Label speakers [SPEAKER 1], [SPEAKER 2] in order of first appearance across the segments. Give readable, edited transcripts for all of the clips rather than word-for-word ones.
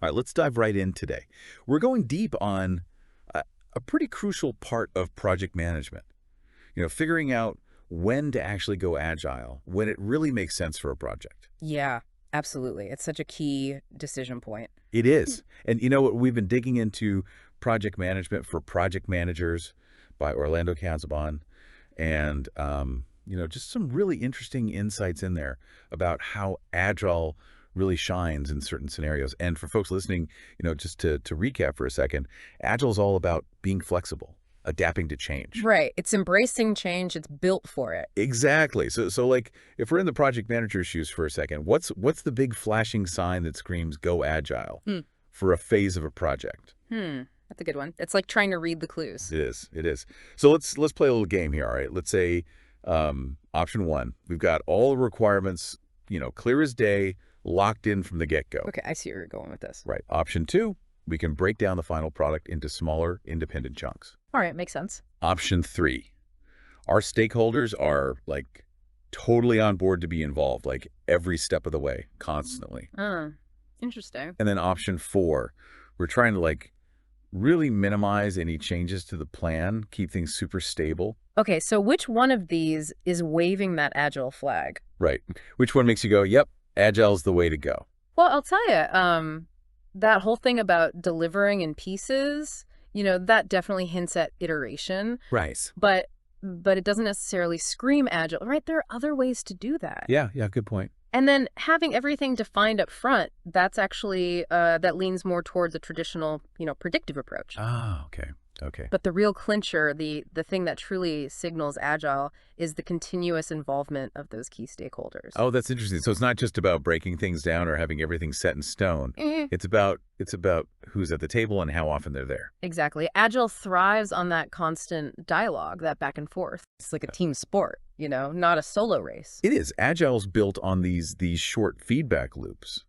[SPEAKER 1] All right, let's dive right in today. We're going deep on a pretty crucial part of project management. Figuring out when to actually go agile, when it really makes sense for a project.
[SPEAKER 2] Yeah, absolutely. It's such a key decision point.
[SPEAKER 1] It is. And you know what? We've been digging into project management for project managers by Orlando Casabon. And, just some really interesting insights in there about how Agile really shines in certain scenarios. And for folks listening, just to recap for a second, Agile is all about being flexible, adapting to change.
[SPEAKER 2] Right. It's embracing change. It's built for it.
[SPEAKER 1] Exactly. So like if we're in the project manager's shoes for a second, what's the big flashing sign that screams go agile
[SPEAKER 2] Hmm.
[SPEAKER 1] for a phase of a project?
[SPEAKER 2] That's a good one. It's like trying to read the clues.
[SPEAKER 1] It is. It is. So let's play a little game here. All right. Let's say option one, we've got all the requirements, clear as day, locked in from the get-go.
[SPEAKER 2] Okay, I see where you're going with this.
[SPEAKER 1] Right. Option two, we can break down the final product into smaller, independent chunks.
[SPEAKER 2] All right, makes sense.
[SPEAKER 1] Option three, our stakeholders are like totally on board to be involved, like every step of the way, constantly.
[SPEAKER 2] Interesting.
[SPEAKER 1] And then option four, we're trying to like really minimize any changes to the plan, keep things super stable.
[SPEAKER 2] Okay, so which one of these is waving that agile flag?
[SPEAKER 1] Right. Which one makes you go, yep, Agile's the way to go?
[SPEAKER 2] Well, I'll tell you, that whole thing about delivering in pieces, that definitely hints at iteration,
[SPEAKER 1] Right.
[SPEAKER 2] but it doesn't necessarily scream agile, right? There are other ways to do that.
[SPEAKER 1] Yeah, good point.
[SPEAKER 2] And then having everything defined up front, that's actually, that leans more towards a traditional, predictive approach.
[SPEAKER 1] Ah, okay. Okay.
[SPEAKER 2] But the real clincher, the thing that truly signals agile is the continuous involvement of those key stakeholders.
[SPEAKER 1] Oh, that's interesting. So it's not just about breaking things down or having everything set in stone.
[SPEAKER 2] Mhm.
[SPEAKER 1] It's about who's at the table and how often they're there.
[SPEAKER 2] Exactly. Agile thrives on that constant dialogue, that back and forth. It's like a team sport, not a solo race.
[SPEAKER 1] It is. Agile's built on these short feedback loops.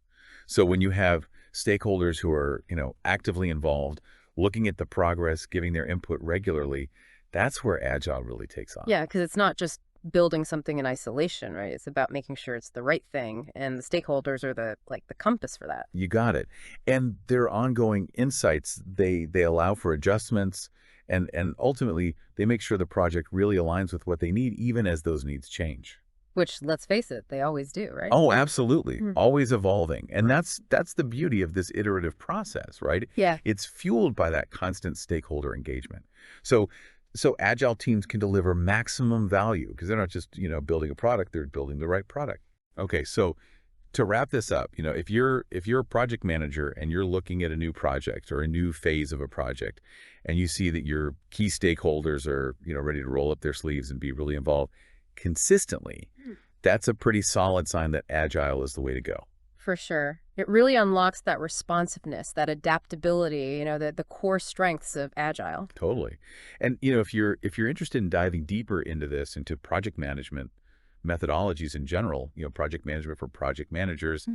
[SPEAKER 1] So when you have stakeholders who are, actively involved, looking at the progress, giving their input regularly, that's where Agile really takes off.
[SPEAKER 2] Yeah, because it's not just building something in isolation, right? It's about making sure it's the right thing, and the stakeholders are the compass for that.
[SPEAKER 1] You got it. And their ongoing insights, they allow for adjustments, and ultimately they make sure the project really aligns with what they need, even as those needs change.
[SPEAKER 2] Which, let's face it, they always do, right?
[SPEAKER 1] Oh, absolutely.
[SPEAKER 2] Mm.
[SPEAKER 1] Always evolving. And that's the beauty of this iterative process, right?
[SPEAKER 2] Yeah.
[SPEAKER 1] It's fueled by that constant stakeholder engagement. So Agile teams can deliver maximum value because they're not just, building a product, they're building the right product. Okay, so to wrap this up, if you're a project manager and you're looking at a new project or a new phase of a project and you see that your key stakeholders are, ready to roll up their sleeves and be really involved consistently, that's a pretty solid sign that Agile is the way to go.
[SPEAKER 2] For sure. It really unlocks that responsiveness, that adaptability, the core strengths of Agile.
[SPEAKER 1] Totally. And if you're interested in diving deeper into this, into project management methodologies in general, project management for project managers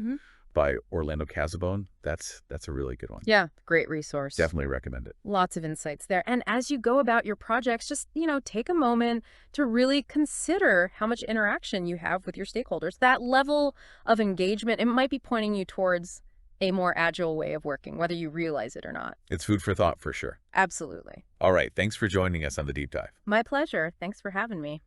[SPEAKER 1] by Orlando Casabon, that's a really good one.
[SPEAKER 2] Yeah, great resource.
[SPEAKER 1] Definitely recommend it.
[SPEAKER 2] Lots of insights there. And as you go about your projects, just, take a moment to really consider how much interaction you have with your stakeholders. That level of engagement, it might be pointing you towards a more agile way of working, whether you realize it or not.
[SPEAKER 1] It's food for thought for sure.
[SPEAKER 2] Absolutely.
[SPEAKER 1] All right. Thanks for joining us on the Deep Dive.
[SPEAKER 2] My pleasure. Thanks for having me.